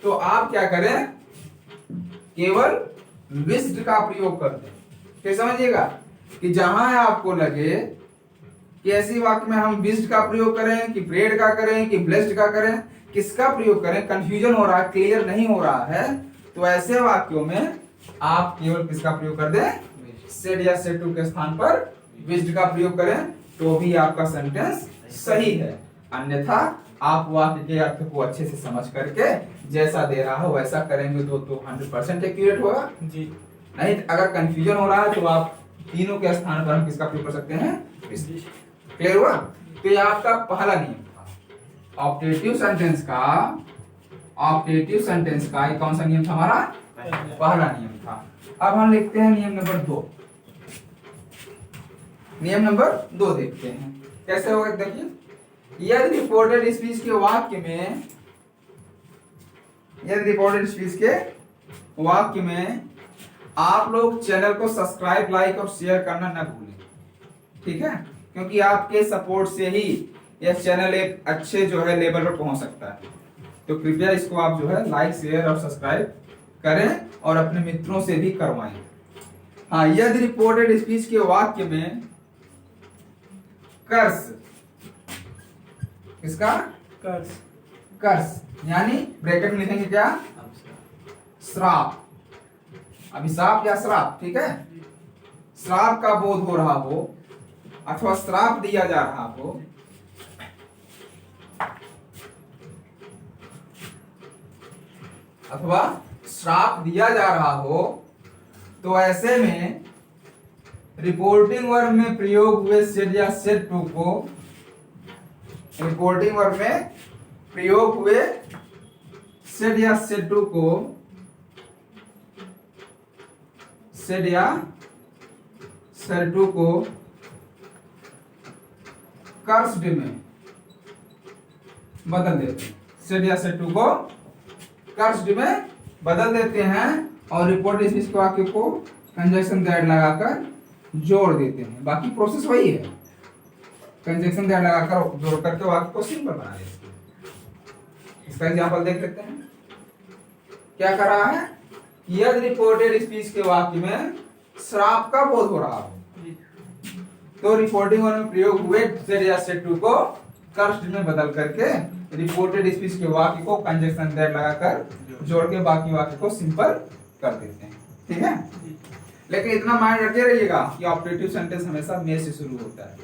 तो आप क्या करें, केवल विश्ड का प्रयोग कर दें। फिर समझिएगा कि जहां आपको लगे कि ऐसी वाक्य में हम विश्ड का प्रयोग करें कि प्रेड का करें कि ब्लेस्ड का करें, किसका प्रयोग करें, कंफ्यूजन हो रहा है, क्लियर नहीं हो रहा है, तो ऐसे वाक्यों में आप केवल किसका प्रयोग कर दें, सेड या सेड टू के स्थान पर विश्ड का प्रयोग करें, तो भी आपका सेंटेंस सही है। अन्यथा आप वाक्य के अर्थ को अच्छे से समझ करके जैसा दे रहा हो वैसा करेंगे तो 100% एक्यूरेट होगा जी। नहीं अगर कंफ्यूजन हो रहा है तो आप तीनों के स्थान पर हम किसका प्रयोग कर सकते हैं, क्लियर हुआ। तो ये आपका पहला नियम था ऑप्टेटिव सेंटेंस का ये कौन सा नियम था, हमारा पहला नियम था। अब हम लिखते हैं नियम नंबर 2। नियम नंबर 2 देखते हैं कैसे होगा। देखिए, यदि रिपोर्टेड स्पीच के वाक्य में आप लोग चैनल को सब्सक्राइब, लाइक और शेयर करना न भूलें, ठीक है, क्योंकि आपके सपोर्ट से ही यह चैनल एक अच्छे जो है लेवल पर पहुंच सकता है। तो कृपया इसको आप जो है लाइक, शेयर और सब्सक्राइब करें और अपने मित्रों से भी करवाएं। हाँ, यदि रिपोर्टेड स्पीच के वाक्य में कर्स, किसका कर्स यानी ब्रैकेट में लिखेंगे क्या, श्राप, अभिशाप या श्राप, ठीक है, श्राप का बोध हो रहा हो अथवा श्राप दिया जा रहा हो, तो ऐसे में रिपोर्टिंग वर्ब में प्रयोग हुए सेड या सेड टू को, रिपोर्टिंग वर्ब में प्रयोग हुए सेड या सेड टू को, सेड या सेड टू को कर्स्ड में बदल देते हैं, सेड या सेड टू को कर्स्ड में बदल देते हैं और रिपोर्टेड स्पीच के वाक्य को कंजक्शन दैट लगाकर जोड़ देते हैं। बाकी प्रोसेस वही है, कंजक्शन दैट लगाकर जोड़ करके वाक्य को सिंपल बना देते हैं। इसका एग्जांपल देख लेते हैं। क्या कर रहा है, यदि रिपोर्टेड स्पीच के वाक्य में श्राप का बोध हो रहा हो तो रिपोर्टिंग में प्रयोग हुए सेड या सेड टू को कर्स्ड में बदल करके रिपोर्टेड स्पीच के वाक्य को कंजक्शन दैट लगाकर जोड़ के बाकी वाक्य को सिंपल कर देते हैं, ठीक है। लेकिन इतना माइंड रखे रहिएगा कि ऑपरेटिव सेंटेंस हमेशा में से शुरू होता है।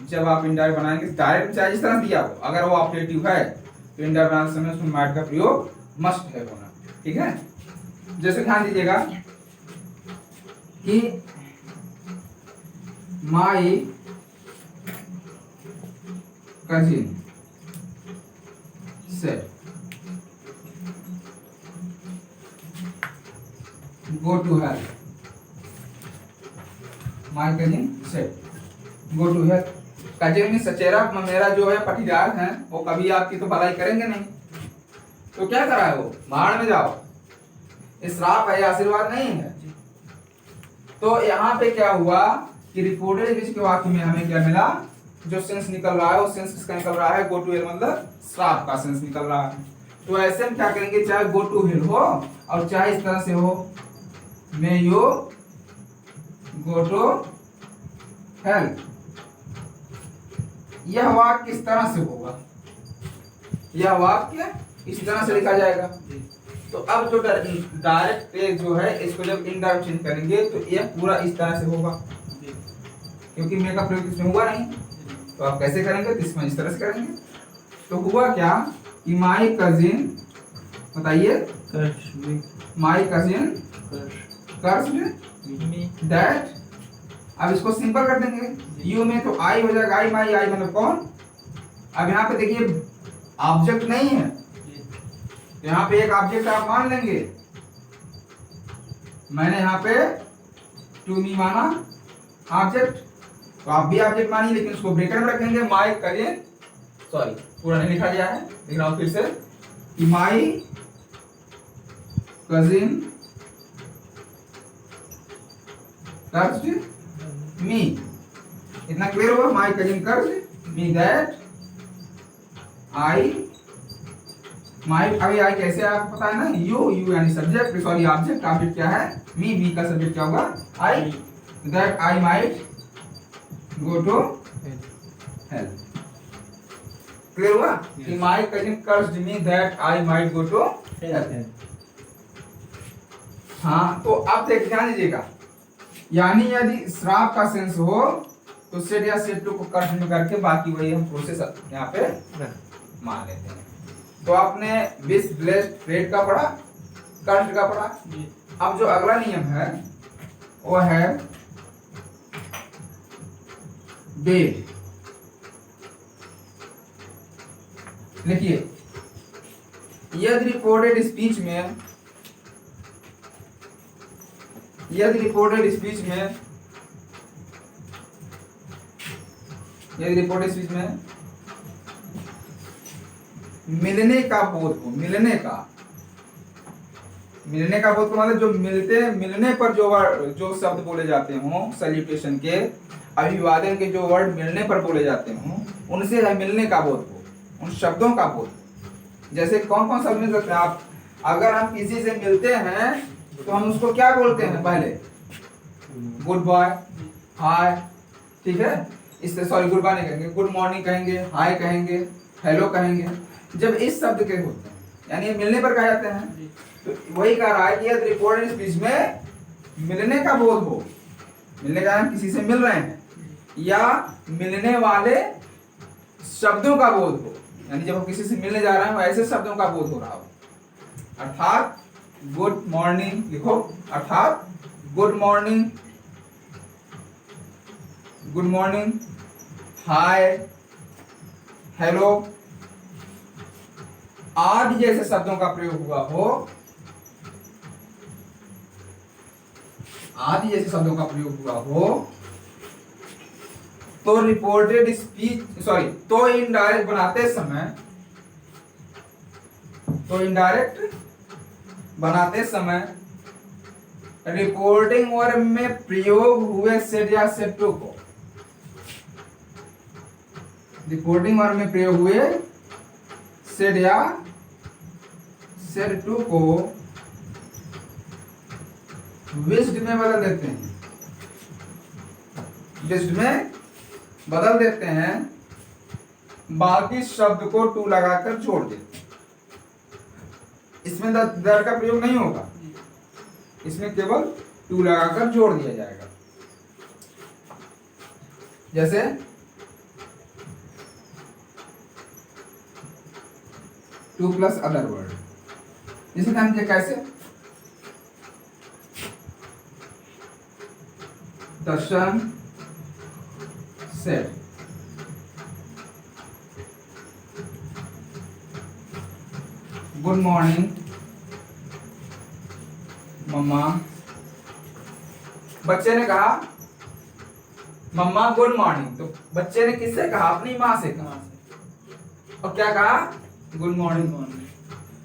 जब आप इंडायरेक्ट बनाएंगे, डायरेक्ट चाहे जिस तरह दिया हो, अगर वो ऑपरेटिव है तो इंडायरेक्ट बनाने समय उसमें माइंड का प्रयोग मस्ट है होना, ठीक है। जैसे ध्यान दीजिएगा कि my cousin said go to hell, my cousin said go to hell. Cousin में सचेरा मेरा जो है पटीदार है, वो कभी आपकी तो भलाई करेंगे नहीं, तो क्या करा है वो, भाड़ में जाओ, श्राप है, आशीर्वाद नहीं है। तो यहाँ पे क्या हुआ कि रिपोर्टेड स्पीच के वाक्य में हमें क्या मिला, जो सेंस निकल रहा है वो सेंस किसका निकल रहा है, गो टू हेल मतलब श्राप का सेंस निकल रहा है। तो ऐसे में क्या करेंगे, चाहे गो टू हेल हो और चाहे इस तरह से हो, may you go to hell, यह वाक्य इस तरह से होगा, यह वाक्य इस तरह से लिखा जाएगा। तो अब जो डायरेक्ट जो है इसको जब इनडायरेक्ट चेंज करेंगे तो यह पूरा इस तरह से होगा, क्योंकि मे का प्रयोग इसमें हुआ नहीं, तो आप कैसे करेंगे, तो इसमें इस तरह से करेंगे। तो हुआ क्या कि माई कजिन, बताइए, माई कजिन कर्स्ड दैट, अब इसको सिंपल कर देंगे, यू में तो आई हो जाएगा, आई माई, आई मतलब कौन। अब यहाँ पे देखिए ऑब्जेक्ट नहीं है, तो यहाँ पे एक ऑब्जेक्ट आप मान लेंगे, मैंने यहाँ पे टू मी माना ऑब्जेक्ट, तो आप भी ऑब्जेक्ट मानिए, लेकिन उसको ब्रैकेट में रखेंगे, माई कजिन, सॉरी पूरा नहीं लिखा गया है, लिख रहा हूं फिर से, कि माई कजिन कर्स्ड मी, इतना क्लियर होगा, my cousin cursed me that I my, अभी आई कैसे आपको पता है ना, यू यानी सब्जेक्ट, सॉरी ऑब्जेक्ट, ऑब्जेक्ट क्या है मी का सब्जेक्ट क्या होगा I, that I might go to help. Clear हुआ कि my cousin cursed me that I might go to help. हाँ तो अब देख ध्यान दीजिएगा, यानी यदि श्राप का सेंस हो तो सेट या सेट टू को कर्ज में करके बाकी वही हम प्रोसेस यहाँ पे मान लेते हैं। तो आपने विश ब्लेस्ड रेड का पढ़ा, कर्ज का पढ़ा। अब जो अगला नियम है वो है बेड। लिखिए, यदि रिपोर्टेड स्पीच में मिलने का बोध हो, मिलने का बोध को मतलब जो मिलने पर जो शब्द बोले जाते हो, सैल्यूटेशन के, अभिवादन के जो वर्ड मिलने पर बोले जाते हो, उनसे है मिलने का बोध हो, उन शब्दों का बोध। जैसे कौन कौन शब्द मिल सकते हैं आप, अगर हम किसी से मिलते हैं तो हम उसको क्या बोलते हैं, पहले गुड बॉय, हाय, ठीक है, इससे सॉरी गुड बाय नहीं कहेंगे, गुड मॉर्निंग कहेंगे, हाय कहेंगे, हेलो कहेंगे, जब इस शब्द के होते हैं यानी मिलने पर कहा जाते हैं। तो वही कह रहा है कि यदि रिपोर्टेड स्पीच में मिलने का बोध हो, मिलने का हम किसी से मिल रहे हैं, या मिलने वाले शब्दों का बोध हो, यानी जब हम किसी से मिलने जा रहे हैं ऐसे शब्दों का बोध हो रहा हो, अर्थात गुड मॉर्निंग लिखो, अर्थात गुड मॉर्निंग, हाय, हेलो आदि जैसे शब्दों का प्रयोग हुआ हो, तो रिपोर्टेड स्पीच तो इनडायरेक्ट बनाते समय रिपोर्टिंग वर्ब में प्रयोग हुए सेड या सेड टू को, रिपोर्टिंग वर्ब में प्रयोग हुए सेड या सेड टू को विश्ड में बदल देते हैं, बाकी शब्द को टू लगाकर जोड़ देते हैं। इसमें दर का प्रयोग नहीं होगा, इसमें केवल टू लगाकर जोड़ दिया जाएगा। जैसे टू प्लस अदर वर्ड, इसे ध्यान दीजिए कैसे, दर्शन सेड, गुड मॉर्निंग मम्मा, बच्चे ने कहा मम्मा गुड मॉर्निंग, तो बच्चे ने किससे कहा, अपनी माँ से कहा, और क्या कहा, गुड मॉर्निंग।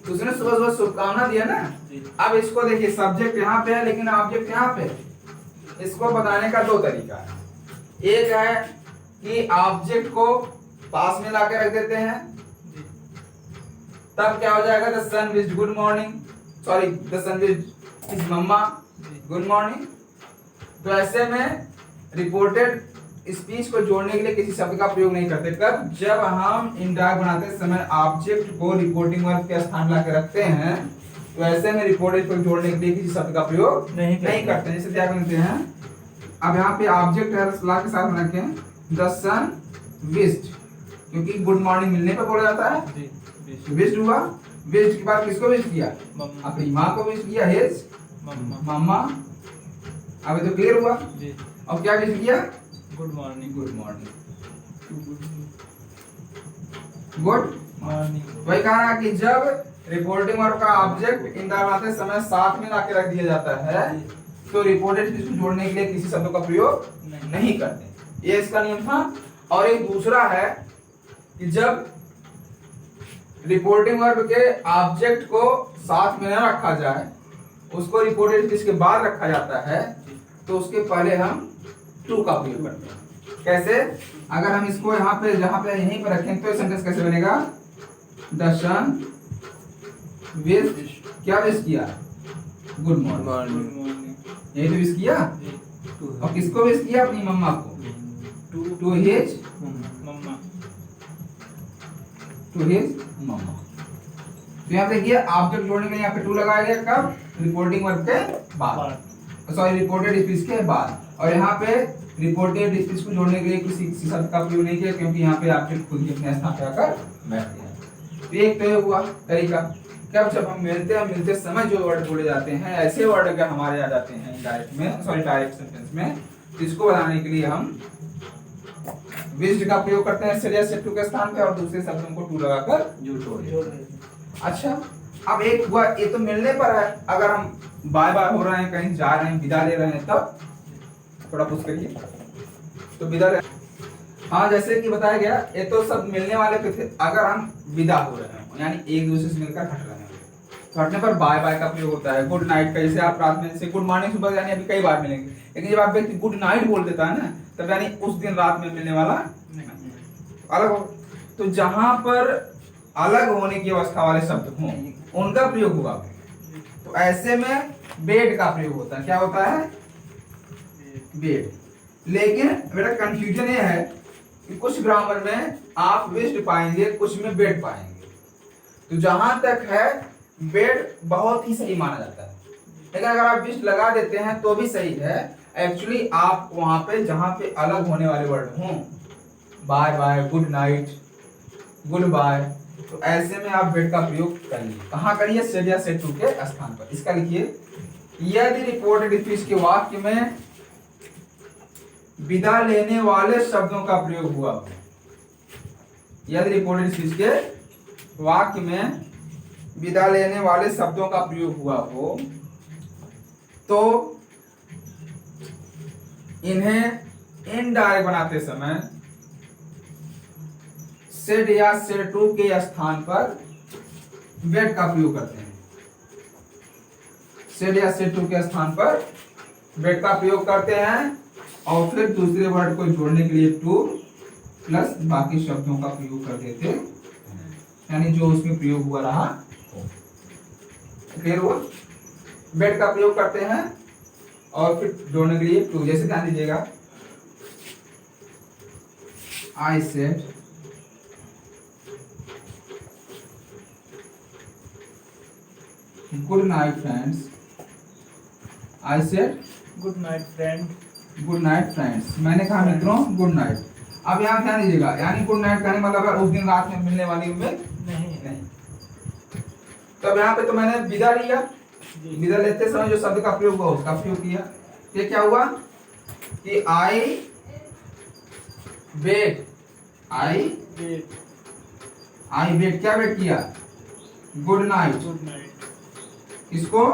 तो उसने सुबह सुबह शुभकामना दिया ना। अब इसको देखिए, सब्जेक्ट यहाँ पे है लेकिन ऑब्जेक्ट यहाँ पे है। इसको बताने का दो तरीका है, एक है कि ऑब्जेक्ट को पास में लाके रख देते हैं, तब क्या हो जाएगा, the son wished good morning, sorry the son wished his mamma good morning. तो ऐसे में रिपोर्टेड स्पीच को जोड़ने के लिए किसी शब्द का प्रयोग नहीं करते। कब, जब हम इंडायरेक्ट बनाते समय ऑब्जेक्ट को रिपोर्टिंग वर्ब के स्थान ला के रखते हैं, तो ऐसे में रिपोर्टेड को जोड़ने के लिए किसी शब्द का प्रयोग नहीं करते। जैसे क्या करते हैं, अब यहाँ पे ऑब्जेक्ट है, ला के साथ में रखें द सन विश्ड, क्योंकि गुड मॉर्निंग मिलने पर बोला जाता है, विश्ड हुआ, विश्ड के बाद किसको विश किया, अपनी माँ को विश किया, हिज मम्मा। अभी तो क्लियर हुआ। अब क्या विश किया, गुड मॉर्निंग, वही कहा कि जब रिपोर्टिंग वर्ब का ऑब्जेक्ट इंडायरेक्ट समय साथ में लाके रख दिया जाता है, तो रिपोर्टेड स्पीच को जोड़ने के लिए किसी शब्द का प्रयोग नहीं करते। ये इसका नियम था। और एक दूसरा है कि जब रिपोर्टिंग वर्ब के ऑब्जेक्ट को साथ में न रखा जाए, उसको रिपोर्टेड स्पीच के बाद रखा जाता है, तो उसके पहले हम टू का प्रयोग करते हैं। कैसे, अगर हम इसको यहाँ पे जहाँ पे यहीं पर रखें तो सेंटेंस कैसे बनेगा, द सन विश क्या विश किया? Good morning. यही तो विश किया। और किसको विश किया? अपनी मम्मा को। टू हिज मम्मा। तो यहाँ देखिए ऑब्जेक्ट जोड़ने के लिए यहाँ पे टू लगाया गया कब? रिपोर्टिंग वर्ब के बाद, सॉरी रिपोर्टेड स्पीच के बाद। और यहाँ पे रिपोर्टेड स्पीच को जोड़ने के लिए किसी शब्द का प्रयोग नहीं किया क्योंकि यहाँ पे ऑब्जेक्ट खुद ही अपने स्थान पे आकर बैठ गया। तो एक तो हुआ तरीका। कब? जब हम मिलते समय जो वर्ड बोले जाते हैं, ऐसे वर्ड अगर हमारे आ जाते हैं इनडायरेक्ट में, सॉरी डायरेक्ट सेंटेंस में, तो इसको बनाने के लिए हम विश्ड का प्रयोग करते हैं सेड या सेड टू के स्थान पे और दूसरे शब्दों को टू लगाकर जोड़ देते हैं। अच्छा, अब एक हुआ, ये तो मिलने पर है। अगर हम बाय बाय हो रहे हैं, कहीं जा रहे हैं, विदा ले रहे हैं, तब थोड़ा पुश करिए तो विदा ले। हाँ, जैसे कि बताया गया, ये तो सब मिलने वाले पे थे। अगर हम विदा हो रहे हैं यानी एक दूसरे से मिलकर हट रहे हैं, तो हटने पर बाय बाय का प्रयोग होता है। गुड नाइट का, जैसे आप रात में जैसे गुड मॉर्निंग सुबह यानी अभी कई बार मिलेंगे, लेकिन जब आप व्यक्ति गुड नाइट बोल देता है ना, तब यानी उस दिन रात में मिलने वाला अलग हो। तो जहां पर अलग होने की अवस्था वाले शब्द हों, उनका प्रयोग होगा। तो ऐसे में बेड का प्रयोग होता है। क्या होता है? बेड। लेकिन बेटा कंफ्यूजन ये है कि कुछ ग्रामर में आप विश्ड पाएंगे, कुछ में बेड पाएंगे। तो जहां तक है बेड बहुत ही सही माना जाता है, लेकिन अगर आप विश्ड लगा देते हैं तो भी सही है। एक्चुअली आप वहां पे जहां पे अलग होने वाले वर्ड हों, bye bye, good night, good bye, तो ऐसे में आप बेड का प्रयोग करिए। कहाँ करिए? सेड या सेड टू के स्थान पर। इसका लिखिए, यदि रिपोर्टेड स्पीच के वाक्य में विदा लेने वाले शब्दों का प्रयोग हुआ हो, यदि रिपोर्टेड स्पीच के वाक्य में विदा लेने वाले शब्दों का प्रयोग हुआ हो, तो इन्हें इनडायरेक्ट बनाते समय सेड या सेड टू के स्थान पर बेड का प्रयोग करते हैं। सेड या सेड टू के स्थान पर बेड का प्रयोग करते हैं और फिर दूसरे वर्ड को जोड़ने के लिए टू प्लस बाकी शब्दों का प्रयोग कर देते हैं, यानी जो उसमें प्रयोग हुआ रहा। क्लियर हुआ? बेड का प्रयोग करते हैं और फिर जोड़ने के लिए टू। जैसे ध्यान दीजिएगा, I said good night friends. I said good night friend. Good night friends. मैंने कहा मित्रों गुड नाइट। अब यहाँ ध्यान दीजिएगा, यानी गुड नाइट कहने मतलब है उस दिन रात में मिलने वाली उम्मीद नहीं। तो अब यहाँ पे तो मैंने विदा लिया, विदा लेते समय जो शब्द का प्रयोग हुआ उसका प्रयोग किया। ये क्या हुआ कि आई वेट, आई वेट, क्या वेट किया? Good night. किसको?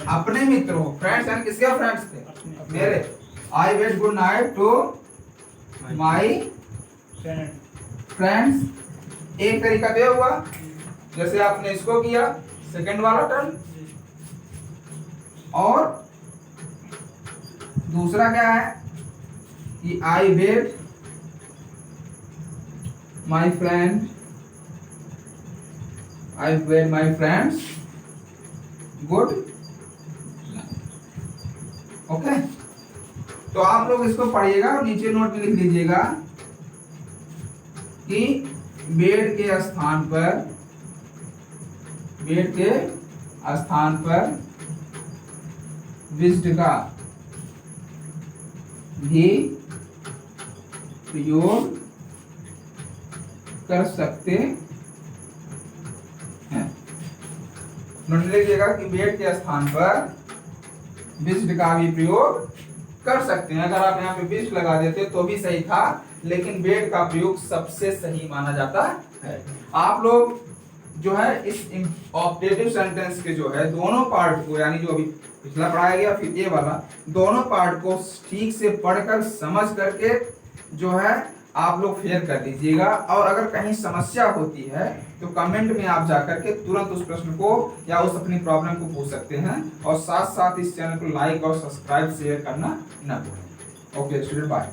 अपने मित्रों। फ्रेंड्स यानी किसके फ्रेंड्स थे? मेरे। I bade good night to my friends. एक तरीका तो हुआ जैसे आपने इसको किया, सेकंड वाला टर्न। और दूसरा क्या है कि I bade my friend, I bade my friends good. Okay, तो आप लोग इसको पढ़िएगा और नीचे नोट में लिख लीजिएगा कि बेड के स्थान पर विश्ड का भी प्रयोग कर सकते हैं। नोट लीजिएगा कि बेड के स्थान पर विश्ड का भी प्रयोग कर सकते हैं। अगर आप यहाँ पे विश्ड लगा देते तो भी सही था, लेकिन बेड का प्रयोग सबसे सही माना जाता है। आप लोग जो है इस ऑब्जेक्टिव सेंटेंस के जो है दोनों पार्ट को, यानी जो अभी पिछला पढ़ाया गया फिर ये वाला, दोनों पार्ट को ठीक से पढ़कर समझ करके जो है आप लोग फेयर कर दीजिएगा। और अगर कहीं समस्या होती है तो कमेंट में आप जाकर के तुरंत उस प्रश्न को या उस अपनी प्रॉब्लम को पूछ सकते हैं। और साथ साथ इस चैनल को लाइक और सब्सक्राइब शेयर करना न भूलें। Okay student, bye.